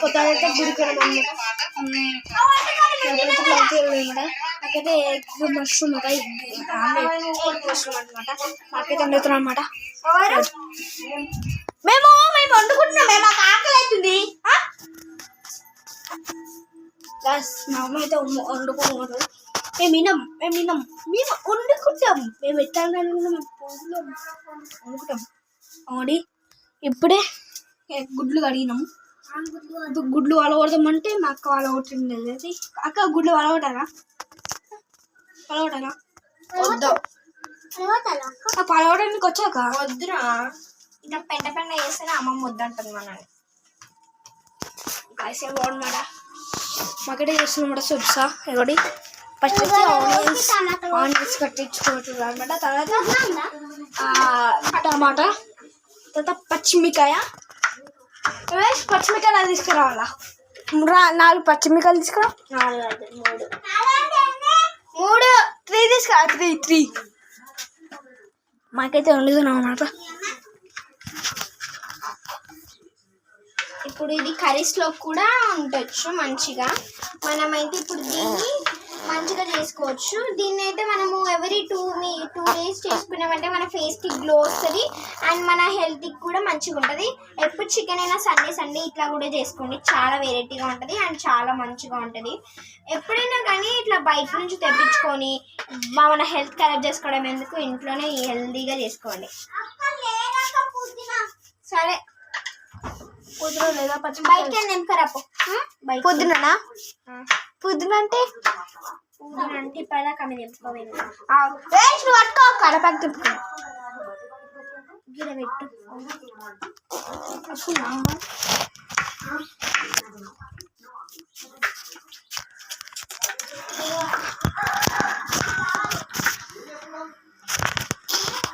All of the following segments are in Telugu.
పొద్దునైతే గుడికి వెళ్ళామన్నమాట. నాకైతే ఎగ్ మష్రూమ్ మష్రూమ్ అనమాట. నాకైతే వండుతున్నాం అనమాట. మేము వండుకుంటున్నాం. మాకు ఆకలి అవుతుంది. మా అమ్మ అయితే వండుకోకూడదు. మేము వండుకుంటాం. మేము ఎట్లా వండుకుంటాం. అవుడి ఇప్పుడే గుడ్లు కడిగినాం. గుడ్లు వలగొడదామంటే మా అక్క వలగొట్టింది. అక్క గుడ్లు వలగొట్టారా? వద్దా పలవడానికి వచ్చాక వద్దురా. ఇట్లా పెంట చేస్తేనే అమ్మమ్మ వద్దంటుంది మనని. కాసేపు బాగున్నమాట. మాకైతే చేస్తున్నమాట సూప్సా. ఇవ్వడి ఫస్ట్ వచ్చి ఆనియన్స్ కట్టించుకుంటున్నారు అనమాట. తర్వాత టమాటా, తర్వాత పచ్చిమిరకాయ. పచ్చిమిరకాయలు తీసుకురావాలా? 4 పచ్చిమిరకాయలు తీసుకురా. 3 తీసుకురా. 3 మాకైతే వండుతున్నాం అన్నమాట. ఇప్పుడు ఇది కర్రీస్లో కూడా ఉండొచ్చు మంచిగా. మనమైతే ఇప్పుడు దీన్ని మంచిగా చేసుకోవచ్చు. దీన్ని అయితే మనము ఎవ్రీ 2 days చేసుకున్నామంటే మన ఫేస్కి గ్లో వస్తుంది అండ్ మన హెల్త్కి కూడా మంచిగా ఉంటుంది. ఎప్పుడు చికెన్ అయినా సండే ఇట్లా కూడా చేసుకోండి. చాలా వెరైటీగా ఉంటుంది అండ్ చాలా మంచిగా ఉంటుంది. ఎప్పుడైనా కానీ ఇట్లా బయట నుంచి తెప్పించుకొని మన హెల్త్ ఖరాబ్ చేసుకోవడం ఎందుకు, ఇంట్లోనే హెల్తీగా చేసుకోండి. సరే పొద్దున లేదా బయటకి నింపరాపు. పొద్దుననా? పొద్దున అంటే ఇప్పుడు కమ్మి నింపుకోవాలి. నువ్వు అట్టుకో కడపకి తిప్పుకో. గిడ పెట్టు.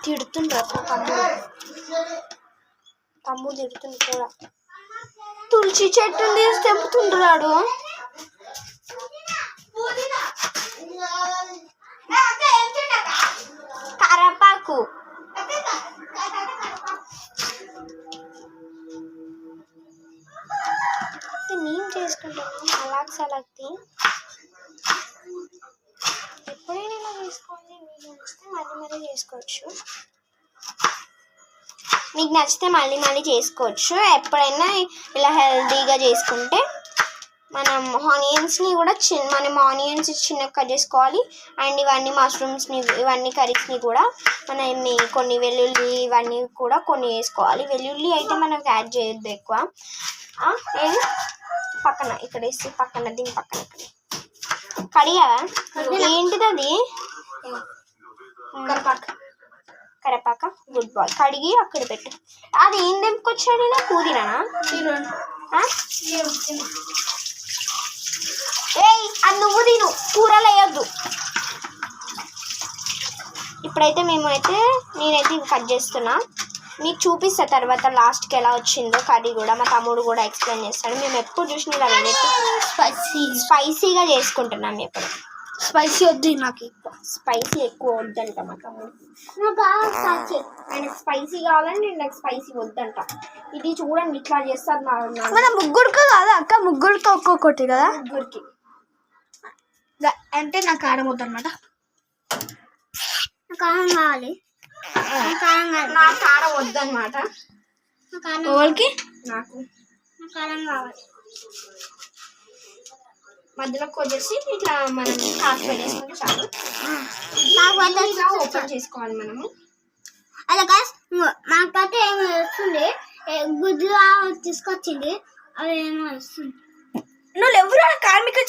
తిడుతుండ్రు తమ్ముడు తిడుతుంది కూడా. తులసి చెట్టు తీసి తెంపుతుండ్రాడు. కరపాకు నేను చేసుకుంటున్నాను. సలాక్తి ఎప్పుడైనా ఇలా చేసుకోండి. మీకు నచ్చితే మళ్ళీ చేసుకోవచ్చు. మీకు నచ్చితే మళ్ళీ చేసుకోవచ్చు. ఎప్పుడైనా ఇలా హెల్తీగా చేసుకుంటే మనం ఆనియన్స్ని కూడా మనం ఆనియన్స్ చిన్నగా కట్ చేసుకోవాలి. అండ్ ఇవన్నీ మష్రూమ్స్ని ఇవన్నీ కర్రీస్ని కూడా మనం కొన్ని వెల్లుల్లి ఇవన్నీ కూడా కొన్ని వేసుకోవాలి. వెల్లుల్లి అయితే మనకు యాడ్ చేయొద్దు ఎక్కువ. ఏది పక్కన ఇక్కడ వేసి పక్కన దీని పక్కన కడియావా? ఏంటిది అది? కరేపాక. Good boy. కడిగి అక్కడ పెట్టు. అది ఏం తెంపుకొచ్చాడు? పుదీనానా? ఏయ్ అది నువ్వు తిను, కూరలు వేయొద్దు. ఇప్పుడైతే నేనైతే ఇవి కట్ చేస్తున్నా. మీకు చూపిస్తా తర్వాత లాస్ట్కి ఎలా వచ్చిందో కర్రీ కూడా. మా తమ్ముడు కూడా ఎక్స్ప్లెయిన్ చేస్తాడు. మేము ఎప్పుడు చూసినా ఇలా స్పైసీగా చేసుకుంటున్నాం. ఎప్పుడు స్పైసీ వద్దు. నాకు స్పైసీ ఎక్కువ వద్దంట మా తమ్ముడు. ఆయనకు స్పైసీ కావాలని నాకు స్పైసీ వద్దంట. ఇది చూడండి ఇట్లా చేస్తారు. మన ముగ్గురికి కాదా అక్క? ముగ్గురికి ఒక్కొక్కటి కదా? ముగ్గురికి అంటే నాకు కారం వద్దనమాట. కారం కావాలి. నాకు కారం వద్దనమాట. ఎవరికి? నాకు కారం కావాలి. మధ్యలోకి వచ్చేసి ఇట్లా మనం కాసు పెట్టేసుకుంటే చాలు. ఇలా ఓపెన్ చేసుకోవాలి మనము. అలా కాదు మాకైతే ఏమో వస్తుంది. గుడ్లు తీసుకొచ్చింది. అవి ఏమో వస్తుంది. నువ్వు ఎవరు కార్మిక